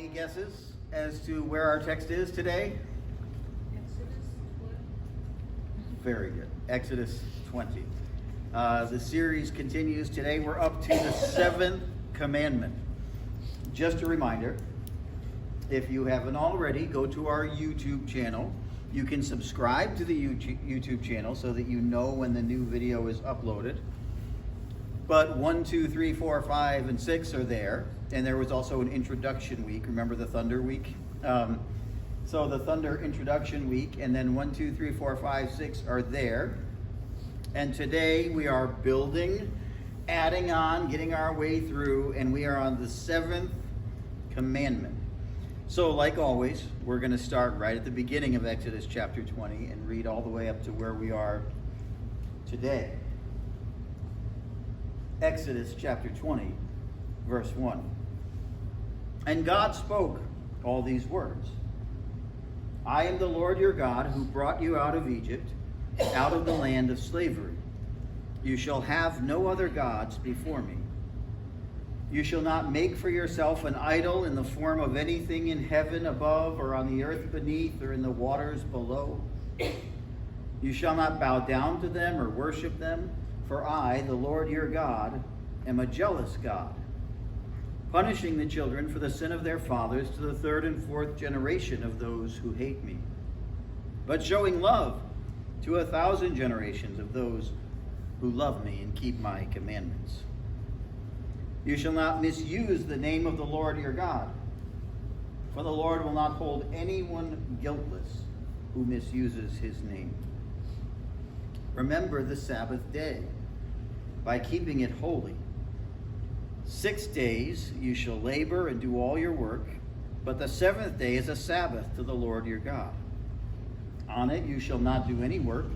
Any guesses as to where our text is today? Exodus 20. Very good. Exodus 20. The series continues. Today we're up to the 7th commandment. Just a reminder, if you haven't already, go to our YouTube channel. You can subscribe to the YouTube channel so that you know when the new video is uploaded. But 1, 2, 3, 4, 5, and 6 are there. And there was also an introduction week. Remember the Thunder week? So the Thunder introduction week, and then 1, 2, 3, 4, 5, 6 are there. And today we are building, adding on, getting our way through, and we are on the 7th commandment. So like always, we're going to start right at the beginning of Exodus chapter 20 and read all the way up to where we are today. Exodus chapter 20, verse 1. And God spoke all these words. I am the Lord your God who brought you out of Egypt, out of the land of slavery. You shall have no other gods before me. You shall not make for yourself an idol in the form of anything in heaven above or on the earth beneath or in the waters below. You shall not bow down to them or worship them, for I, the Lord your God, am a jealous God, punishing the children for the sin of their fathers to the 3rd and 4th generation of those who hate me, but showing love to 1,000 generations of those who love me and keep my commandments. You shall not misuse the name of the Lord your God, for the Lord will not hold anyone guiltless who misuses his name. Remember the Sabbath day by keeping it holy. 6 days you shall labor and do all your work, but the 7th day is a Sabbath to the Lord your God. On it you shall not do any work,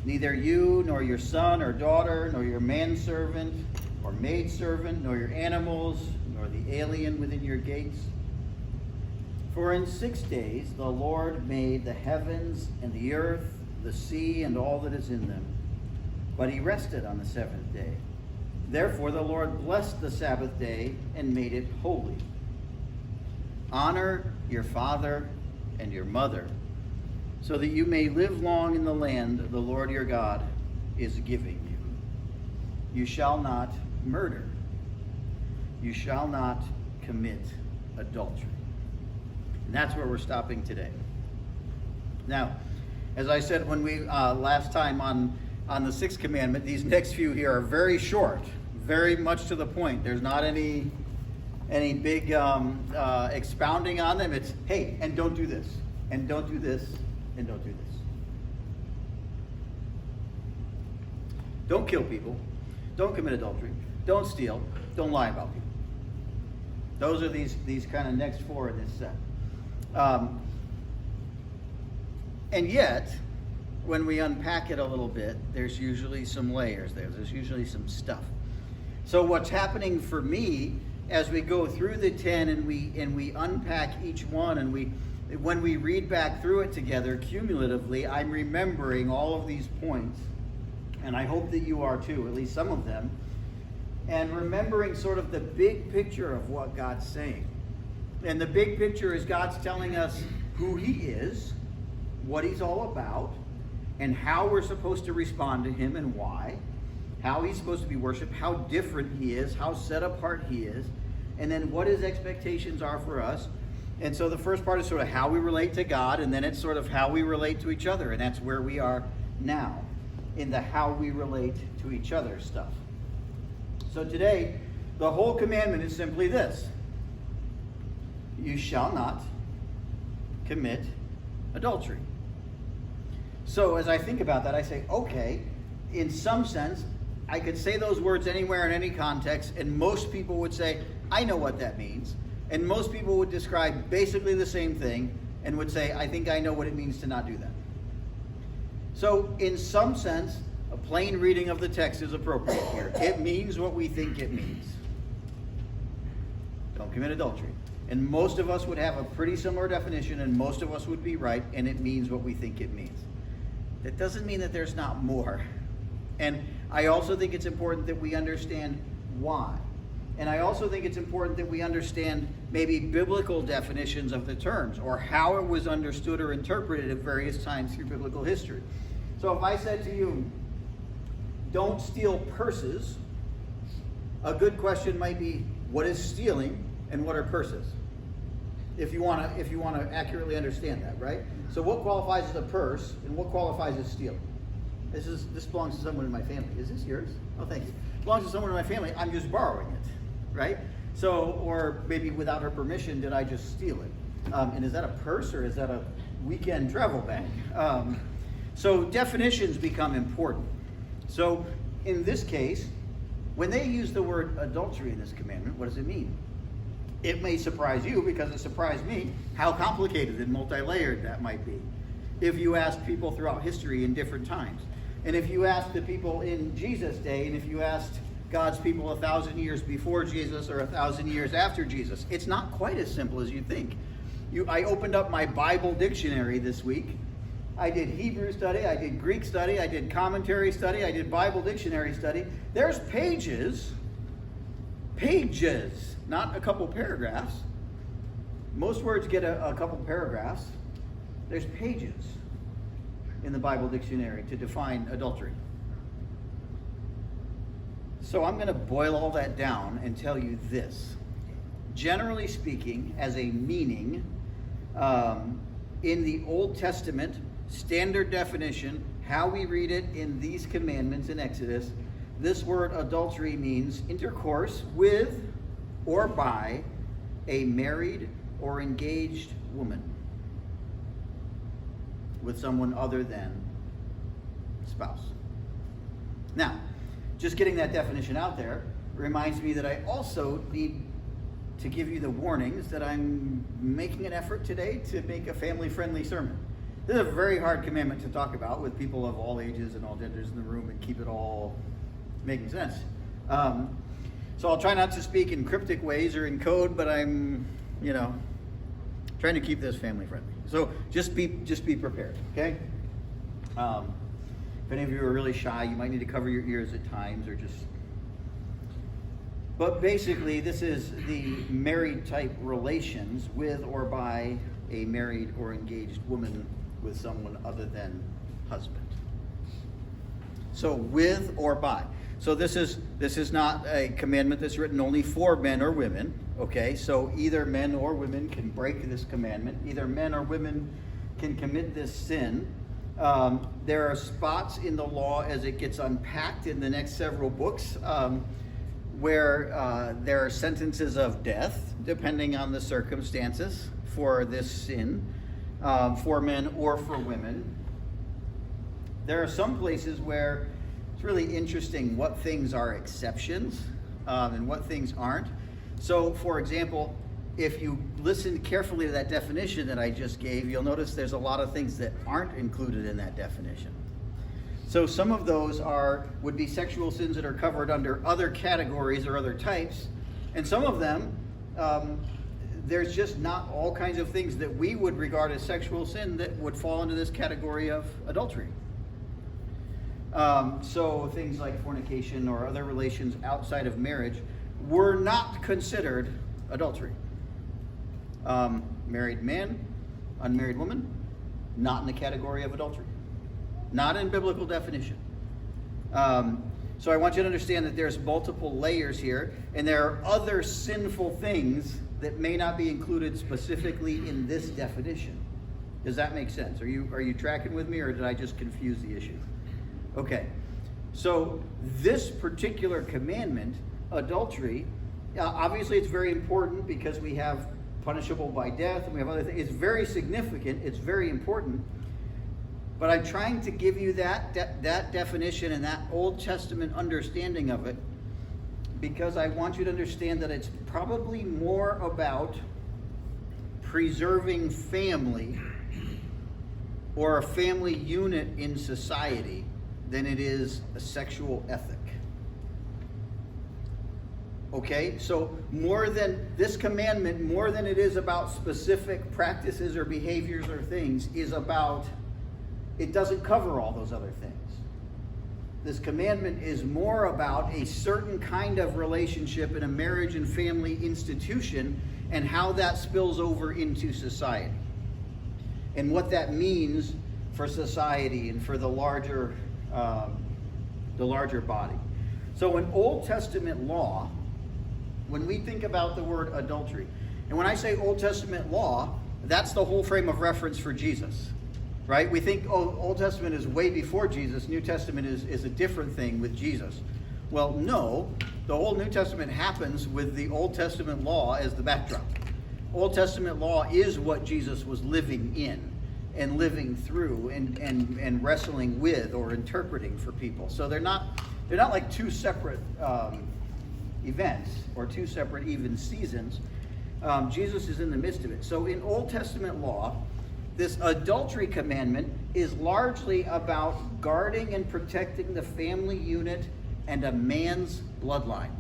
neither you nor your son or daughter, nor your manservant or maidservant, nor your animals, nor the alien within your gates. For in 6 days the Lord made the heavens and the earth, the sea, and all that is in them. But he rested on the 7th day. Therefore the Lord blessed the Sabbath day and made it holy. Honor your father and your mother, so that you may live long in the land the Lord your God is giving you. You shall not murder. You shall not commit adultery. And that's where we're stopping today. Now, as I said when we last time on the 6th commandment, these next few here are very short, very much to the point. There's not any big expounding on them. It's, hey, and don't do this, and don't do this, and don't do this. Don't kill people. Don't commit adultery. Don't steal. Don't lie about people. Those are these kind of next 4 in this set. And yet, when we unpack it a little bit, there's usually some layers there. There's usually some stuff. So what's happening for me as we go through the 10 and we unpack each one, and when we read back through it together cumulatively, I'm remembering all of these points, and I hope that you are too, at least some of them, and remembering sort of the big picture of what God's saying. And the big picture is God's telling us who he is, what he's all about, and how we're supposed to respond to him and why, how he's supposed to be worshiped, how different he is, how set apart he is, and then what his expectations are for us. And so the first part is sort of how we relate to God, and then it's sort of how we relate to each other, and that's where we are now, in the how we relate to each other stuff. So today, the whole commandment is simply this: you shall not commit adultery. So as I think about that, I say, okay, in some sense, I could say those words anywhere in any context, and most people would say, I know what that means. And most people would describe basically the same thing and would say, I think I know what it means to not do that. So in some sense, a plain reading of the text is appropriate here. It means what we think it means. Don't commit adultery. And most of us would have a pretty similar definition, and most of us would be right, and it means what we think it means. That doesn't mean that there's not more. And I also think it's important that we understand why. And I also think it's important that we understand maybe biblical definitions of the terms, or how it was understood or interpreted at various times through biblical history. So if I said to you, don't steal purses, a good question might be, what is stealing and what are purses? If you want to accurately understand that, right? So what qualifies as a purse and what qualifies as stealing? This belongs to someone in my family. Is this yours? Oh, thank you. It belongs to someone in my family. I'm just borrowing it, right? So, or maybe without her permission, did I just steal it? And is that a purse or is that a weekend travel bag? So definitions become important. So in this case, when they use the word adultery in this commandment, what does it mean? It may surprise you, because it surprised me, how complicated and multi-layered that might be. If you ask people throughout history in different times, and if you ask the people in Jesus' day, and if you asked God's people 1,000 years before Jesus or 1,000 years after Jesus, it's not quite as simple as you think. I opened up my Bible dictionary this week. I did Hebrew study, I did Greek study, I did commentary study, I did Bible dictionary study. There's pages, not a couple paragraphs. Most words get a couple paragraphs. There's pages in the Bible dictionary to define adultery. So I'm going to boil all that down and tell you this. Generally speaking, as a meaning, in the Old Testament, standard definition, how we read it in these commandments in Exodus, this word adultery means intercourse with or by a married or engaged woman with someone other than spouse. Now, just getting that definition out there reminds me that I also need to give you the warnings that I'm making an effort today to make a family-friendly sermon. This is a very hard commandment to talk about with people of all ages and all genders in the room and keep it all making sense. So I'll try not to speak in cryptic ways or in code, but I'm, trying to keep this family-friendly. So just be prepared, okay? If any of you are really shy, you might need to cover your ears at times or just... But basically, this is the married type relations with or by a married or engaged woman with someone other than husband. So with or by. So this is not a commandment that's written only for men or women. Okay, so either men or women can break this commandment. Either men or women can commit this sin. There are spots in the law as it gets unpacked in the next several books where there are sentences of death, depending on the circumstances, for this sin, for men or for women. There are some places where it's really interesting what things are exceptions and what things aren't. So, for example, if you listen carefully to that definition that I just gave, you'll notice there's a lot of things that aren't included in that definition. So some of those would be sexual sins that are covered under other categories or other types, and some of them, there's just not all kinds of things that we would regard as sexual sin that would fall into this category of adultery. So things like fornication or other relations outside of marriage were not considered adultery. Married man, unmarried woman, not in the category of adultery. Not in biblical definition. So I want you to understand that there's multiple layers here, and there are other sinful things that may not be included specifically in this definition. Does that make sense? Are you tracking with me, or did I just confuse the issue? Okay. So this particular commandment, adultery, obviously it's very important because we have punishable by death and we have other things. It's very significant. It's very important. But I'm trying to give you that definition and that Old Testament understanding of it because I want you to understand that it's probably more about preserving family or a family unit in society than it is a sexual ethic. Okay, so more than this commandment, more than it is about specific practices or behaviors or things, is about, it doesn't cover all those other things. This commandment is more about a certain kind of relationship in a marriage and family institution and how that spills over into society and what that means for society and for the larger body. So in Old Testament law, when we think about the word adultery, and when I say Old Testament law, that's the whole frame of reference for Jesus. Right? We think, oh, Old Testament is way before Jesus. New Testament is a different thing with Jesus. Well, no. The whole New Testament happens with the Old Testament law as the backdrop. Old Testament law is what Jesus was living in and living through and wrestling with or interpreting for people. So they're not like two separate events or two separate even seasons. Jesus is in the midst of it. So in Old Testament law, this adultery commandment is largely about guarding and protecting the family unit and a man's bloodline.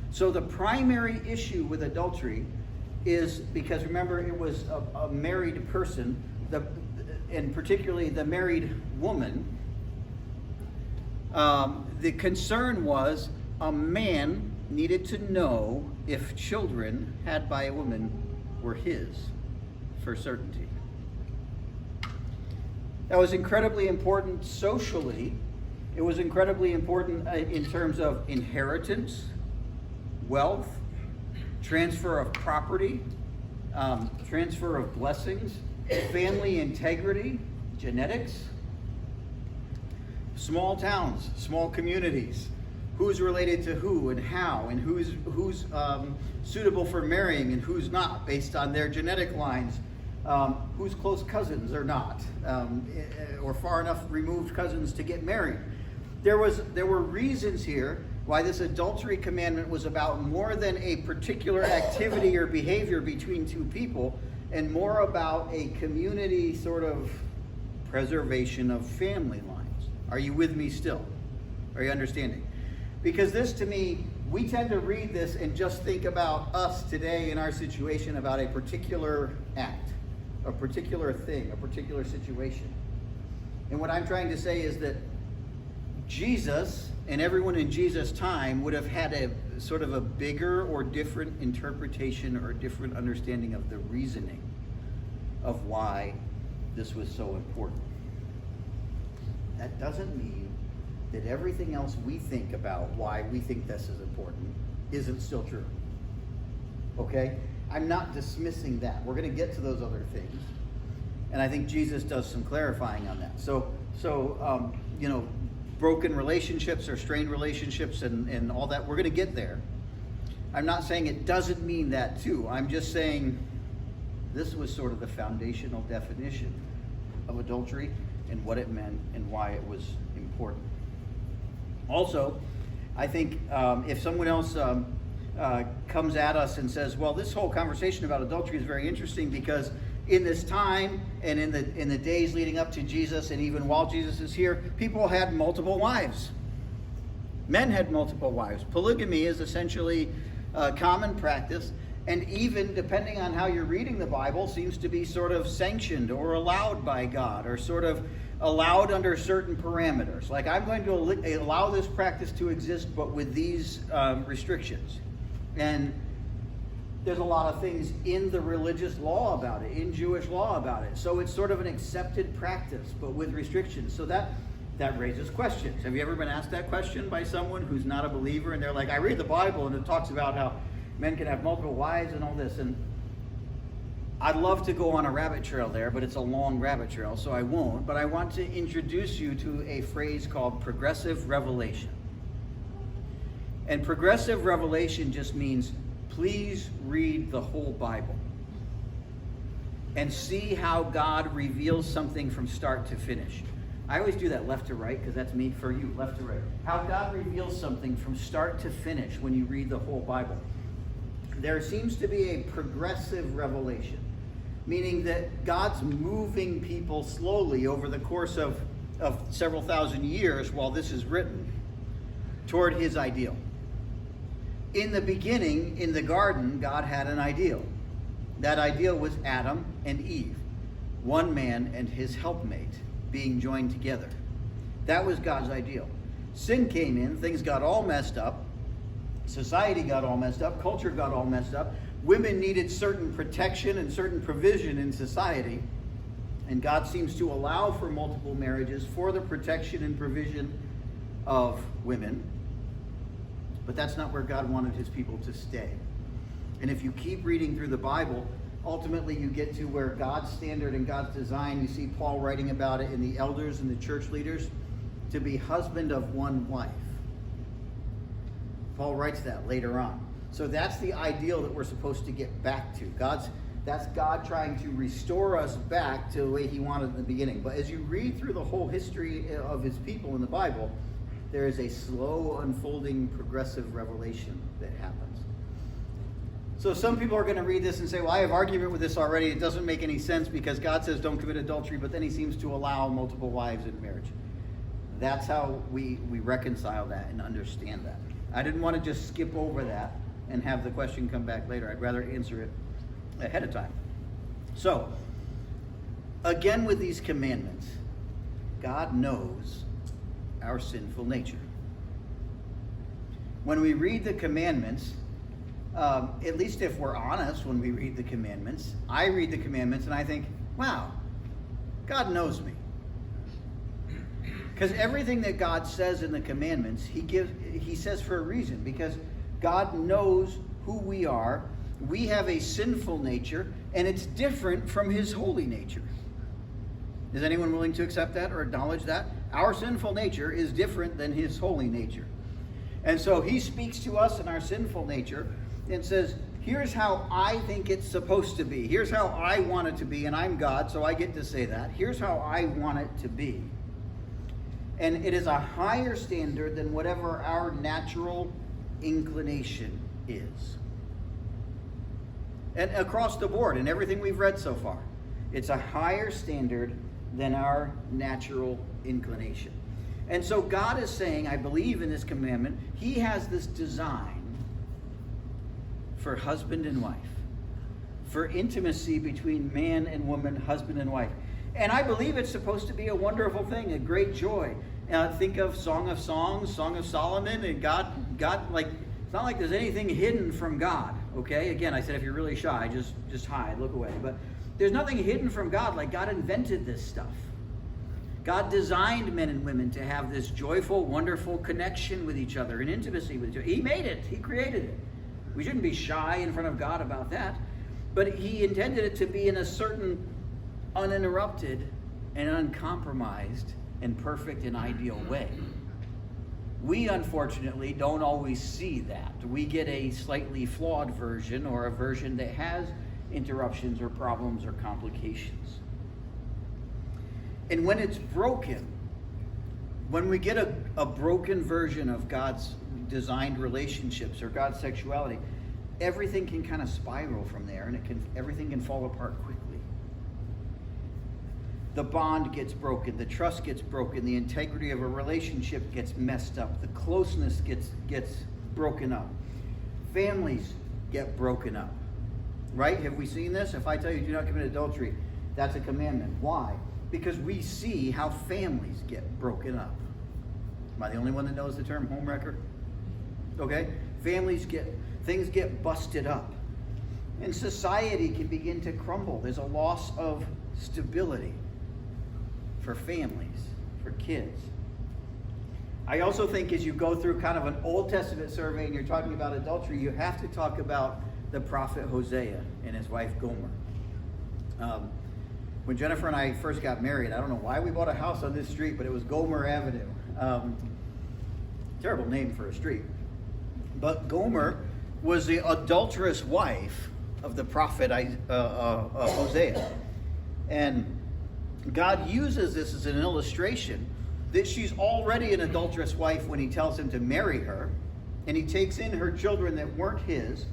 So the primary issue with adultery is because, remember, it was a married person, and particularly the married woman. The concern was a man needed to know if children had by a woman were his. For certainty. That was incredibly important socially. It was incredibly important in terms of inheritance, wealth, transfer of property, transfer of blessings, family integrity, genetics, small towns, small communities, who's related to who and how, and who's suitable for marrying and who's not based on their genetic lines. Who's close cousins or not, or far enough removed cousins to get married. There were reasons here why this adultery commandment was about more than a particular activity or behavior between two people, and more about a community sort of preservation of family lines. Are you with me still? Are you understanding? Because this, to me, we tend to read this and just think about us today in our situation, about a particular act, a particular thing, a particular situation. And what I'm trying to say is that Jesus and everyone in Jesus' time would have had a sort of a bigger or different interpretation or a different understanding of the reasoning of why this was so important. That doesn't mean that everything else we think about why we think this is important isn't still true. Okay? I'm not dismissing that. We're going to get to those other things. And I think Jesus does some clarifying on that. So broken relationships or strained relationships and all that, we're going to get there. I'm not saying it doesn't mean that too. I'm just saying this was sort of the foundational definition of adultery and what it meant and why it was important. Also, I think if someone else comes at us and says, well, this whole conversation about adultery is very interesting because in this time and in the days leading up to Jesus and even while Jesus is here, people had multiple wives. Men had multiple wives. Polygamy is essentially a common practice, and even depending on how you're reading the Bible, seems to be sort of sanctioned or allowed by God, or sort of allowed under certain parameters. Like, I'm going to allow this practice to exist, but with these restrictions. And there's a lot of things in the religious law about it, in Jewish law about it. So it's sort of an accepted practice, but with restrictions. So that raises questions. Have you ever been asked that question by someone who's not a believer, and they're like, I read the Bible and it talks about how men can have multiple wives and all this, and I'd love to go on a rabbit trail there, but it's a long rabbit trail, so I won't. But I want to introduce you to a phrase called progressive revelation. And progressive revelation just means, please read the whole Bible and see how God reveals something from start to finish. I always do that left to right because that's me for you, left to right. How God reveals something from start to finish when you read the whole Bible. There seems to be a progressive revelation, meaning that God's moving people slowly over the course of several thousand years while this is written toward his ideal. In the beginning, in the garden, God had an ideal. That ideal was Adam and Eve, one man and his helpmate being joined together. That was God's ideal. Sin came in, things got all messed up, society got all messed up, culture got all messed up. Women needed certain protection and certain provision in society, and God seems to allow for multiple marriages for the protection and provision of women. But that's not where God wanted his people to stay. And if you keep reading through the Bible, ultimately you get to where God's standard and God's design, you see Paul writing about it in the elders and the church leaders, to be husband of one wife. Paul writes that later on. So that's the ideal that we're supposed to get back to. That's God trying to restore us back to the way he wanted in the beginning. But as you read through the whole history of his people in the Bible, there is a slow unfolding progressive revelation that happens. So some people are going to read this and say, well, I have argument with this already. It doesn't make any sense because God says don't commit adultery, but then he seems to allow multiple wives in marriage. That's how we reconcile that and understand that. I didn't want to just skip over that and have the question come back later. I'd rather answer it ahead of time. So, again with these commandments, God knows our sinful nature. When we read the commandments, at least if we're honest when we read the commandments, I read the commandments and I think, wow, God knows me. Because everything that God says in the commandments, he says for a reason. Because God knows who we are. We have a sinful nature, and it's different from his holy nature. Is anyone willing to accept that or acknowledge that? Our sinful nature is different than his holy nature. And so he speaks to us in our sinful nature and says, here's how I think it's supposed to be. Here's how I want it to be, and I'm God, so I get to say that. Here's how I want it to be. And it is a higher standard than whatever our natural inclination is. And across the board, in everything we've read so far, it's a higher standard than our natural inclination. And so God is saying, I believe in this commandment, he has this design for husband and wife, for intimacy between man and woman, husband and wife. And I believe it's supposed to be a wonderful thing, a great joy. Think of Song of Songs, Song of Solomon, and God, like, it's not like there's anything hidden from God, okay? Again, I said if you're really shy, just hide, look away. But there's nothing hidden from God, like God invented this stuff. God designed men and women to have this joyful, wonderful connection with each other and intimacy with each other. He made it. He created it. We shouldn't be shy in front of God about that. But he intended it to be in a certain uninterrupted and uncompromised and perfect and ideal way. We unfortunately don't always see that. We get a slightly flawed version, or a version that has interruptions or problems or complications. And when it's broken, when we get a broken version of God's designed relationships or God's sexuality, everything can kind of spiral from there, and everything can fall apart quickly. The bond gets broken, the trust gets broken, the integrity of a relationship gets messed up, the closeness gets broken up. Families get broken up. Right? Have we seen this? If I tell you do not commit adultery, that's a commandment. Why? Because we see how families get broken up. Am I the only one that knows the term homewrecker? Okay? Things get busted up. And society can begin to crumble. There's a loss of stability for families, for kids. I also think as you go through kind of an Old Testament survey and you're talking about adultery, you have to talk about the prophet Hosea and his wife Gomer. When Jennifer and I first got married, I don't know why we bought a house on this street, but it was Gomer Avenue. Terrible name for a street. But Gomer was the adulterous wife of the prophet Hosea. And God uses this as an illustration that she's already an adulterous wife when he tells him to marry her. And he takes in her children that weren't his,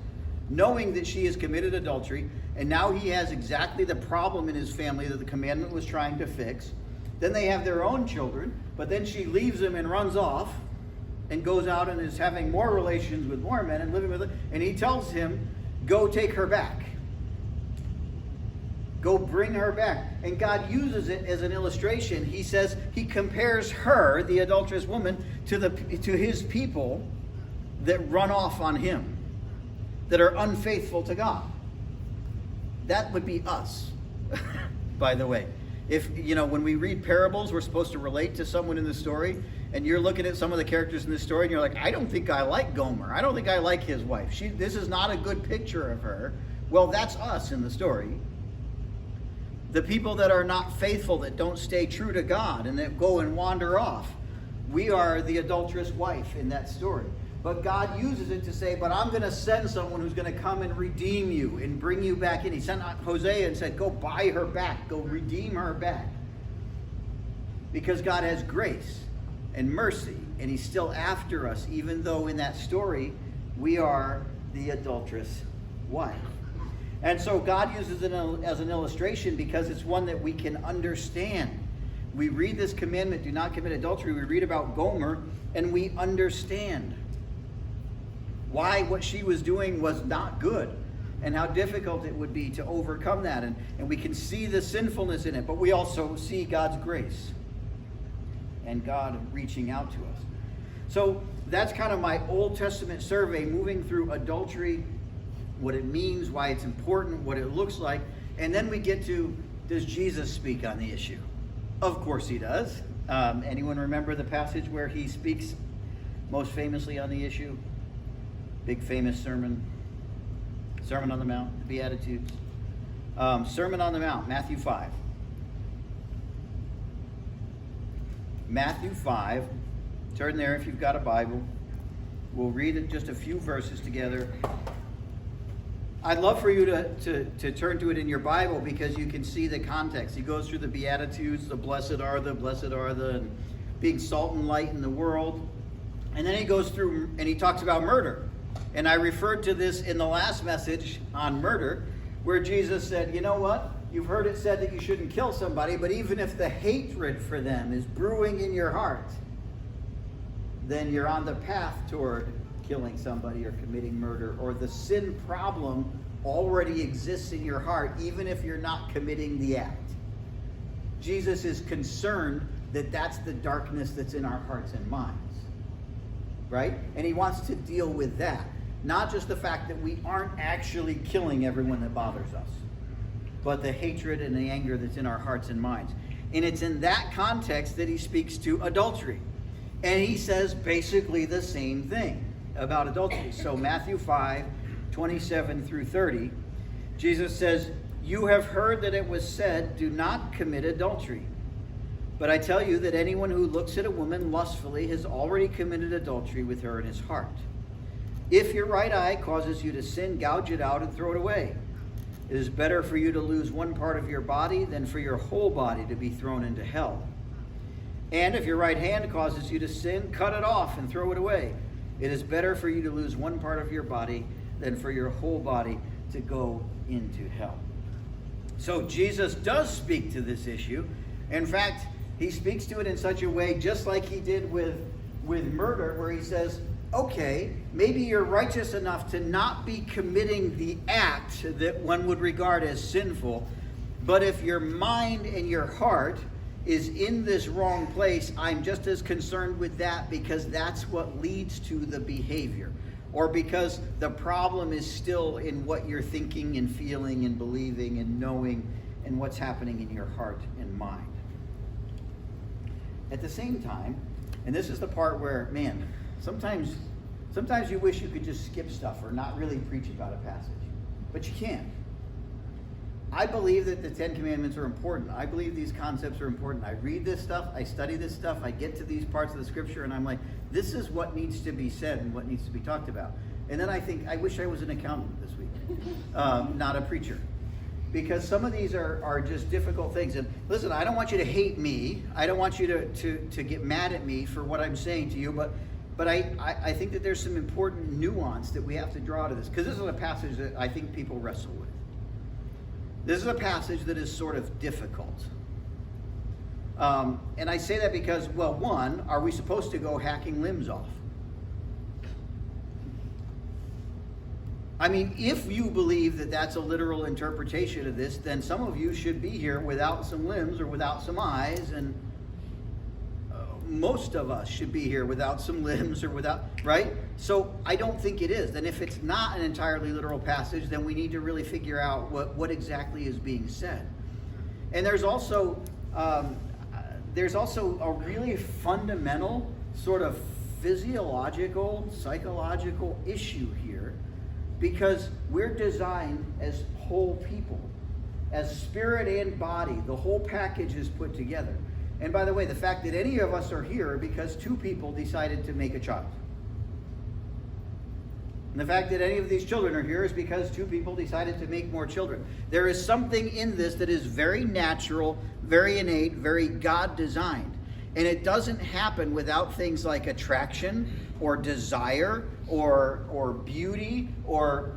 knowing that she has committed adultery. And now he has exactly the problem in his family that the commandment was trying to fix. Then they have their own children, but then she leaves him and runs off and goes out and is having more relations with more men and living with them. And he tells him, go take her back. Go bring her back. And God uses it as an illustration. He says, he compares her, the adulterous woman, to his people that run off on him, that are unfaithful to God. That would be us, by the way. If, when we read parables, we're supposed to relate to someone in the story, and you're looking at some of the characters in the story, and you're like, I don't think I like Gomer. I don't think I like his wife. This is not a good picture of her. Well, that's us in the story. The people that are not faithful, that don't stay true to God, and that go and wander off. We are the adulterous wife in that story. But God uses it to say, but I'm going to send someone who's going to come and redeem you and bring you back in. He sent Hosea and said, go buy her back. Go redeem her back. Because God has grace and mercy, and he's still after us, even though in that story, we are the adulterous wife. And so God uses it as an illustration because it's one that we can understand. We read this commandment, do not commit adultery. We read about Gomer, and we understand why what she was doing was not good and how difficult it would be to overcome that. And we can see the sinfulness in it, but we also see God's grace and God reaching out to us. So that's kind of my Old Testament survey, moving through adultery, what it means, why it's important, what it looks like. And then we get to, does Jesus speak on the issue? Of course he does. Anyone remember the passage where he speaks most famously on the issue? Big famous Sermon on the Mount, the Beatitudes. Sermon on the Mount, Matthew 5. Matthew 5. Turn there if you've got a Bible. We'll read it, just a few verses together. I'd love for you to turn to it in your Bible because you can see the context. He goes through the Beatitudes, the blessed are the, and being salt and light in the world. And then he goes through and he talks about murder. And I referred to this in the last message on murder, where Jesus said, you know what? You've heard it said that you shouldn't kill somebody, but even if the hatred for them is brewing in your heart, then you're on the path toward killing somebody or committing murder, or the sin problem already exists in your heart, even if you're not committing the act. Jesus is concerned that that's the darkness that's in our hearts and minds, right? And he wants to deal with that. Not just the fact that we aren't actually killing everyone that bothers us, but the hatred and the anger that's in our hearts and minds. And it's in that context that he speaks to adultery. And he says basically the same thing about adultery. So Matthew 5, 27 through 30, Jesus says, you have heard that it was said, do not commit adultery. But I tell you that anyone who looks at a woman lustfully has already committed adultery with her in his heart. If your right eye causes you to sin, gouge it out and throw it away. It is better for you to lose one part of your body than for your whole body to be thrown into hell. And if your right hand causes you to sin, cut it off and throw it away. It is better for you to lose one part of your body than for your whole body to go into hell. So Jesus does speak to this issue. In fact, he speaks to it in such a way, just like he did with murder, where he says, okay, maybe you're righteous enough to not be committing the act that one would regard as sinful, but if your mind and your heart is in this wrong place, I'm just as concerned with that, because that's what leads to the behavior, or because the problem is still in what you're thinking and feeling and believing and knowing and what's happening in your heart and mind. At the same time, and this is the part where, man, sometimes you wish you could just skip stuff or not really preach about a passage, but you can't. I believe that the Ten Commandments are important. I believe these concepts are important. I read this stuff, I study this stuff, I get to these parts of the scripture, and I'm like, this is what needs to be said and what needs to be talked about. And then I think, I wish I was an accountant this week, not a preacher. Because some of these are just difficult things. And listen, I don't want you to hate me. I don't want you to get mad at me for what I'm saying to you, but I think that there's some important nuance that we have to draw to this. Because this is a passage that I think people wrestle with. This is a passage that is sort of difficult. And I say that because, well, one, are we supposed to go hacking limbs off? I mean, if you believe that that's a literal interpretation of this, then some of you should be here without some limbs or without some eyes, and most of us should be here without some limbs or without, right? So I don't think it is. Then if it's not an entirely literal passage, then we need to really figure out what exactly is being said. And there's also a really fundamental sort of physiological, psychological issue here, because we're designed as whole people, as spirit and body. The whole package is put together. And by the way, the fact that any of us are here because two people decided to make a child. And the fact that any of these children are here is because two people decided to make more children. There is something in this that is very natural, very innate, very God-designed. And it doesn't happen without things like attraction or desire or beauty or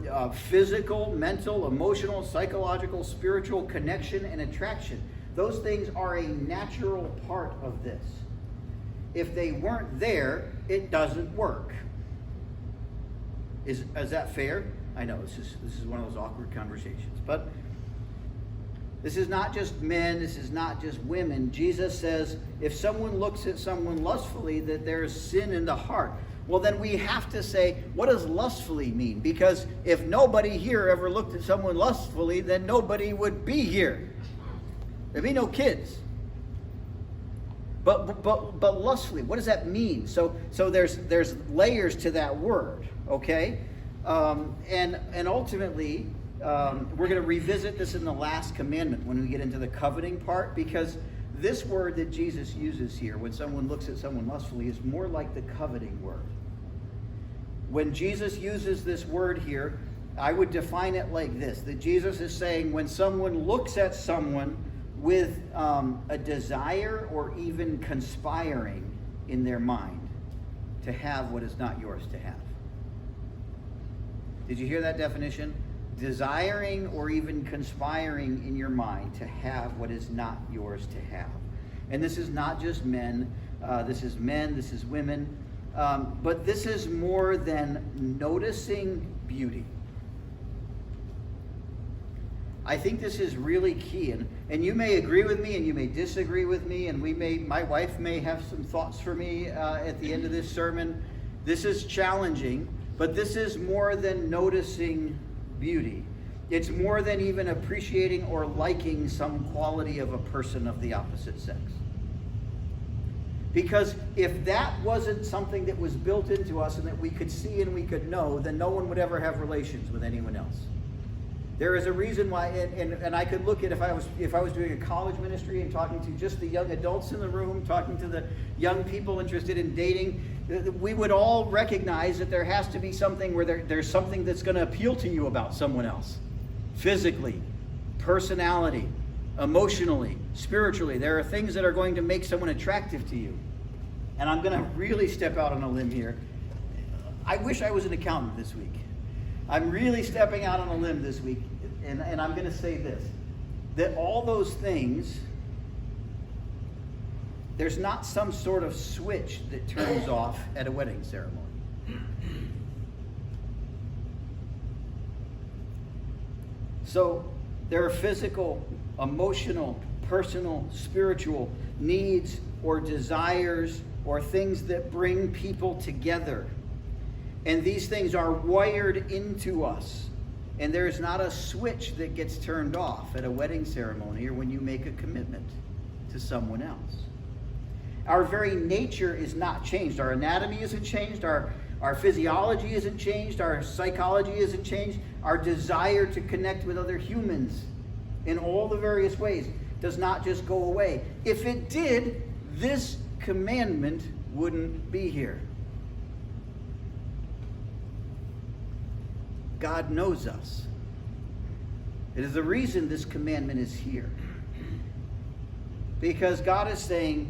physical, mental, emotional, psychological, spiritual connection and attraction. Those things are a natural part of this. If they weren't there, it doesn't work. Is that fair? I know this is one of those awkward conversations, but this is not just men, this is not just women. Jesus says if someone looks at someone lustfully, that there is sin in the heart. Well, then we have to say, what does lustfully mean? Because if nobody here ever looked at someone lustfully, then nobody would be here. There'd be no kids. But lustfully, what does that mean? So there's layers to that word, okay? And ultimately, we're going to revisit this in the last commandment when we get into the coveting part, because this word that Jesus uses here, when someone looks at someone lustfully, is more like the coveting word. When Jesus uses this word here, I would define it like this, that Jesus is saying when someone looks at someone with a desire or even conspiring in their mind to have what is not yours to have. Did you hear that definition? Desiring or even conspiring in your mind to have what is not yours to have. And this is not just men, this is women, but this is more than noticing beauty. I think this is really key, and you may agree with me and you may disagree with me, and my wife may have some thoughts for me at the end of this sermon. This is challenging, but this is more than noticing beauty. It's more than even appreciating or liking some quality of a person of the opposite sex. Because if that wasn't something that was built into us and that we could see and we could know, then no one would ever have relations with anyone else. There is a reason why, and I could look at if I was doing a college ministry and talking to just the young adults in the room, talking to the young people interested in dating, we would all recognize that there has to be something where there's something that's going to appeal to you about someone else. Physically, personality, emotionally, spiritually. There are things that are going to make someone attractive to you. And I'm going to really step out on a limb here. I wish I was an accountant this week. I'm really stepping out on a limb this week, and I'm going to say this, that all those things, there's not some sort of switch that turns off at a wedding ceremony. So there are physical, emotional, personal, spiritual needs or desires or things that bring people together. And these things are wired into us. And there's not a switch that gets turned off at a wedding ceremony or when you make a commitment to someone else. Our very nature is not changed. Our anatomy isn't changed. Our physiology isn't changed. Our psychology isn't changed. Our desire to connect with other humans in all the various ways does not just go away. If it did, this commandment wouldn't be here. God knows us. It is the reason this commandment is here. Because God is saying,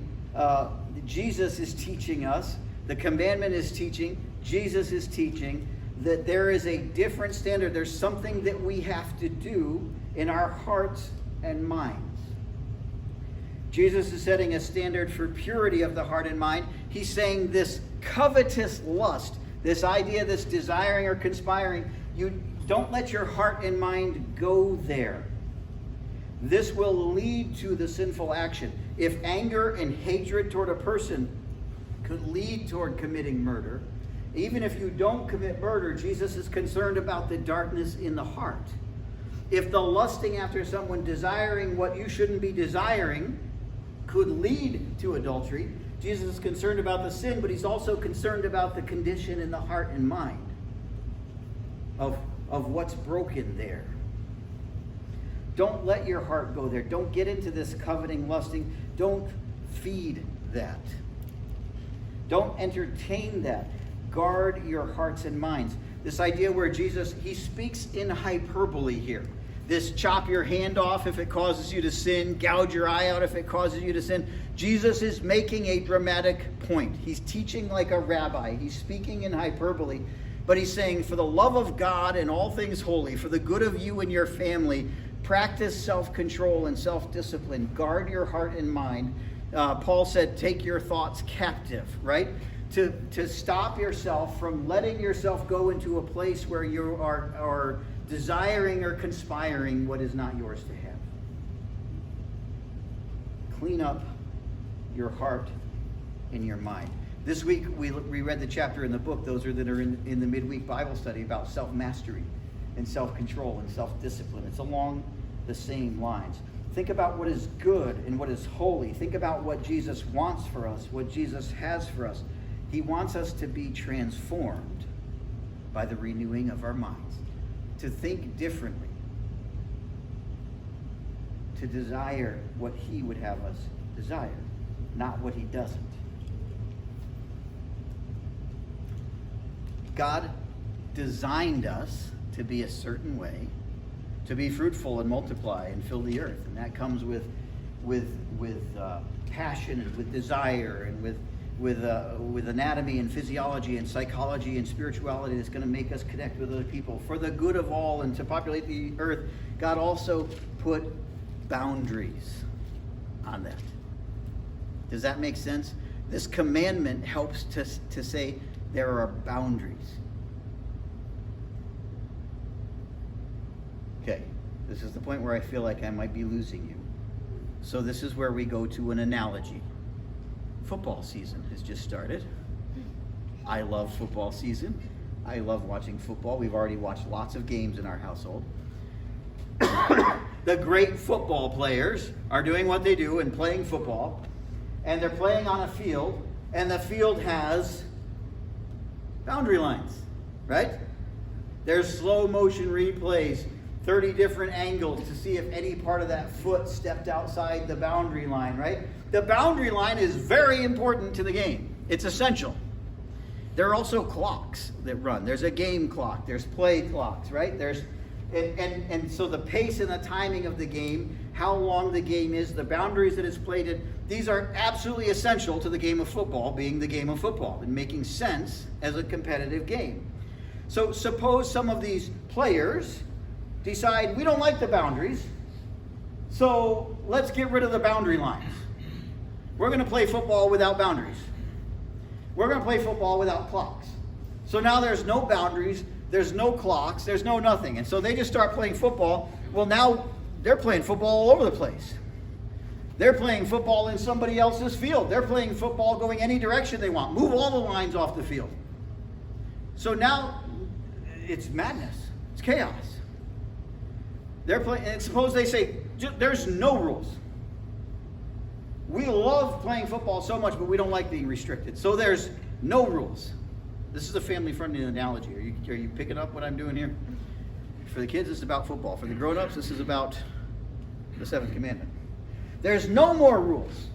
Jesus is teaching us, the commandment is teaching, Jesus is teaching, that there is a different standard. There's something that we have to do in our hearts and minds. Jesus is setting a standard for purity of the heart and mind. He's saying this covetous lust, This idea, this desiring or conspiring, you don't let your heart and mind go there. This will lead to the sinful action. If anger and hatred toward a person could lead toward committing murder, even if you don't commit murder, Jesus is concerned about the darkness in the heart. If the lusting after someone, desiring what you shouldn't be desiring, could lead to adultery, Jesus is concerned about the sin, but he's also concerned about the condition in the heart and mind of what's broken there. Don't let your heart go there. Don't get into this coveting, lusting. Don't feed that. Don't entertain that. Guard your hearts and minds. This idea where Jesus, he speaks in hyperbole here. This chop your hand off if it causes you to sin, gouge your eye out if it causes you to sin. Jesus is making a dramatic point. He's teaching like a rabbi. He's speaking in hyperbole. But he's saying, for the love of God and all things holy, for the good of you and your family, practice self-control and self-discipline. Guard your heart and mind. Paul said, take your thoughts captive, right? To stop yourself from letting yourself go into a place where you are desiring or conspiring what is not yours to have. Clean up your heart and your mind. This week we read the chapter in the book, those that are in the midweek Bible study, about self-mastery and self-control and self-discipline. It's along the same lines. Think about what is good and what is holy. Think about what Jesus wants for us, what Jesus has for us. He wants us to be transformed by the renewing of our minds, to think differently, to desire what he would have us desire, not what he doesn't. God designed us to be a certain way, to be fruitful and multiply and fill the earth. And that comes with passion and with desire and with anatomy and physiology and psychology and spirituality that's going to make us connect with other people. For the good of all and to populate the earth, God also put boundaries on that. Does that make sense? This commandment helps to say there are boundaries. Okay, this is the point where I feel like I might be losing you. So this is where we go to an analogy. Football season has just started. I love football season. I love watching football. We've already watched lots of games in our household. The great football players are doing what they do and playing football. And they're playing on a field. And the field has boundary lines, right? There's slow motion replays, 30 different angles to see if any part of that foot stepped outside the boundary line, right? The boundary line is very important to the game. It's essential. There are also clocks that run. There's a game clock. There's play clocks, right? And so the pace and the timing of the game, how long the game is, the boundaries that it's played in, these are absolutely essential to the game of football being the game of football and making sense as a competitive game. So suppose some of these players decide we don't like the boundaries, so let's get rid of the boundary lines. We're going to play football without boundaries. We're going to play football without clocks. So now there's no boundaries, there's no clocks, there's no nothing. And so they just start playing football. Well, now they're playing football all over the place. They're playing football in somebody else's field. They're playing football going any direction they want. Move all the lines off the field. So now it's madness. It's chaos. They're playing, and suppose they say, there's no rules. We love playing football so much, but we don't like being restricted. So there's no rules. This is a family-friendly analogy. Are you picking up what I'm doing here? For the kids, this is about football. For the grown-ups, this is about the seventh commandment. There's no more rules.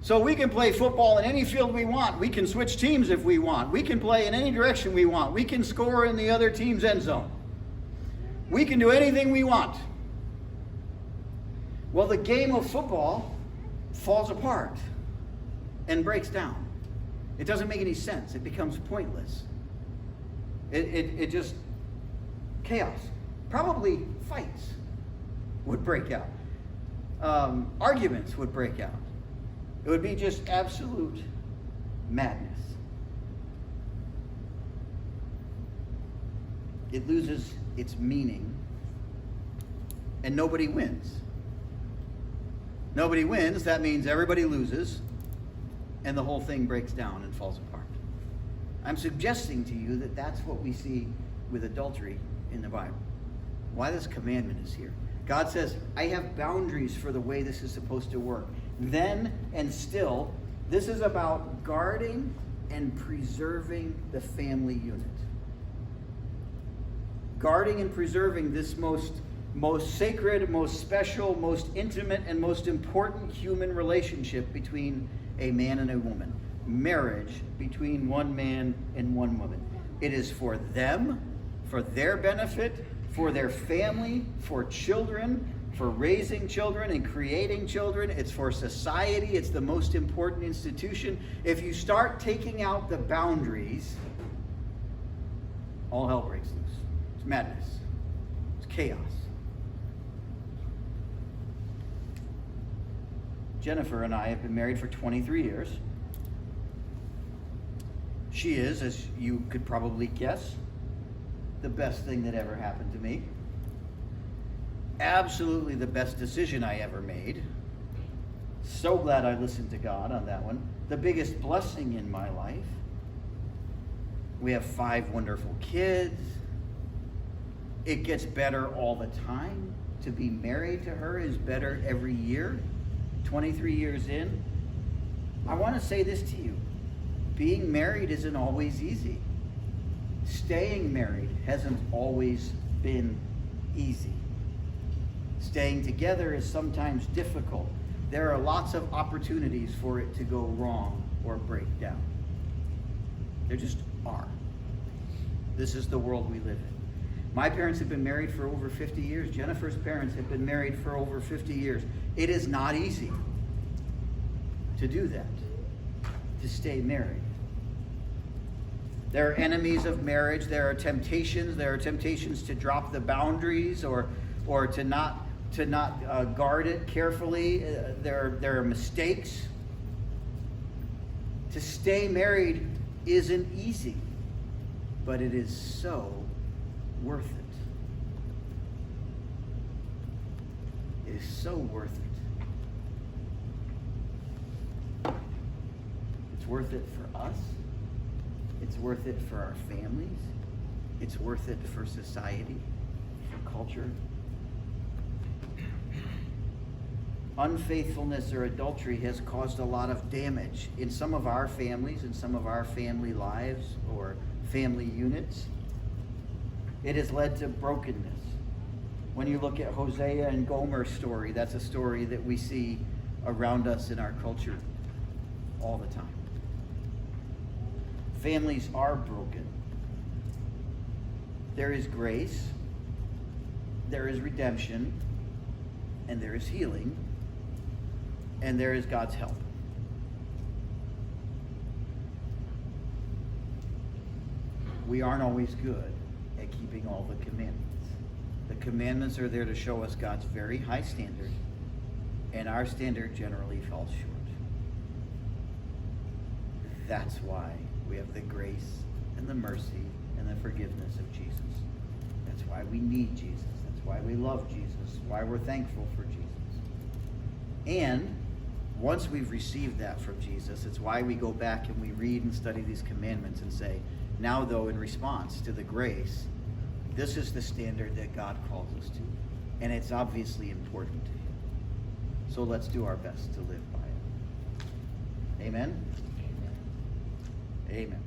So we can play football in any field we want. We can switch teams if we want. We can play in any direction we want. We can score in the other team's end zone. We can do anything we want. Well, the game of football falls apart and breaks down. It doesn't make any sense. It becomes pointless. It just, chaos. Probably fights would break out. Arguments would break out. It would be just absolute madness. it loses its meaning, and nobody wins. Nobody wins, that means everybody loses, and the whole thing breaks down and falls apart. I'm suggesting to you that that's what we see with adultery in the Bible. Why this commandment is here. God says, I have boundaries for the way this is supposed to work. Then and still, this is about guarding and preserving the family unit. Guarding and preserving this most sacred, most special, most intimate, and most important human relationship between a man and a woman. Marriage between one man and one woman. It is for them, for their benefit, for their family, for children, for raising children and creating children. It's for society. It's the most important institution. If you start taking out the boundaries, all hell breaks loose. It's madness. It's chaos. Jennifer and I have been married for 23 years. She is, as you could probably guess, the best thing that ever happened to me. Absolutely the best decision I ever made. So glad I listened to God on that one. The biggest blessing in my life. We have 5 wonderful kids. It gets better all the time. To be married to her is better every year. 23 years in. I want to say this to you. Being married isn't always easy. Staying married hasn't always been easy. Staying together is sometimes difficult. There are lots of opportunities for it to go wrong or break down. There just are. This is the world we live in. My parents have been married for over 50 years. Jennifer's parents have been married for over 50 years. It is not easy to do that, to stay married. There are enemies of marriage. There are temptations. There are temptations to drop the boundaries or to not guard it carefully. There are mistakes. To stay married isn't easy, but it is so worth it. It is so worth it. It's worth it for us. It's worth it for our families. It's worth it for society, for culture. Unfaithfulness or adultery has caused a lot of damage in some of our families, in some of our family lives or family units. It has led to brokenness. When you look at Hosea and Gomer's story, that's a story that we see around us in our culture all the time. Families are broken. There is grace, there is redemption, and there is healing, and there is God's help. We aren't always good at keeping all the commandments. The commandments are there to show us God's very high standard, and our standard generally falls short. That's why we have the grace and the mercy and the forgiveness of Jesus. That's why we need Jesus. That's why we love Jesus. Why we're thankful for Jesus. And once we've received that from Jesus, it's why we go back and we read and study these commandments and say, now though, in response to the grace, this is the standard that God calls us to. And it's obviously important to Him. So let's do our best to live by it. Amen? Amen.